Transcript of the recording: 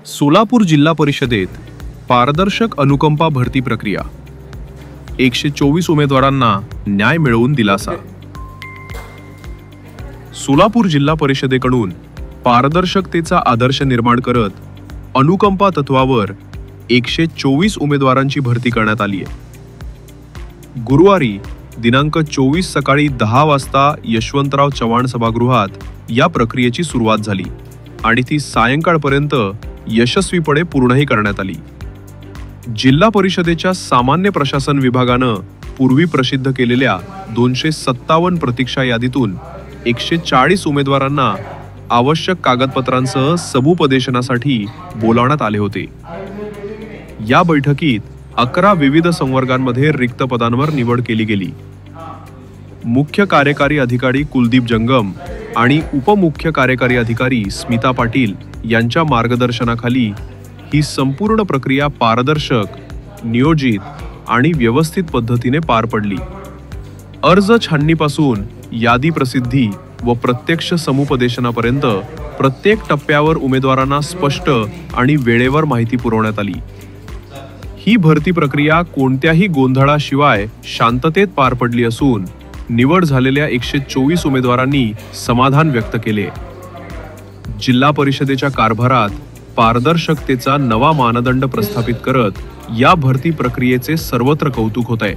सोलापूर जिल्हा परिषदेत पारदर्शक अनुकंपा भरती प्रक्रिया 124 उमेदवारांना न्याय मिळवून दिलासा। सोलापूर जिल्हा परिषदेकडून पारदर्शकतेचा आदर्श निर्माण करत अनुकंपा तत्वावर 124 उमेदवारांची भरती करण्यात आली आहे। गुरुवारी दिनांक 24 सकाळी 10 वाजता यशवंतराव चव्हाण सभागृहात या प्रक्रियेची सुरुवात झाली आणि ती सायंकाळपर्यंत यशस्वीपणे पूर्णही करण्यात आली। जिल्हा परिषदेच्या सामान्य प्रशासन विभागानं पूर्वी प्रसिद्ध केलेल्या 257 प्रतीक्षा यादीतून 140 उमेदवारांना आवश्यक कागदपत्रांसह समुपदेशनासाठी बोलावण्यात आले होते। या बैठकीत 11 विविध संवर्गांमध्ये रिक्त पदांवर निवड केली गेली। मुख्य कार्यकारी अधिकारी कुलदीप जंगम आणि उपमुख्य कार्यकारी अधिकारी स्मिता पाटील यांच्या मार्गदर्शनाखाली ही संपूर्ण प्रक्रिया पारदर्शक, नियोजित आणि व्यवस्थित पद्धतीने पार पडली। अर्ज छाननीपासून यादी प्रसिद्धी व प्रत्यक्ष समुपदेशनापर्यंत प्रत्येक टप्प्यावर उमेदवारांना स्पष्ट आणि वेळेवर माहिती पुरवण्यात आली। ही भरती प्रक्रिया कोणत्याही गोंधळाशिवाय शांततेत पार पडली असून निवड झालेल्या 124 उमेदवारांनी समाधान व्यक्त केले। जिल्हा परिषदेच्या कारभारात पारदर्शकतेचा नवा मानदंड प्रस्थापित करत या भरती प्रक्रियेचे सर्वत्र कौतुक होत आहे।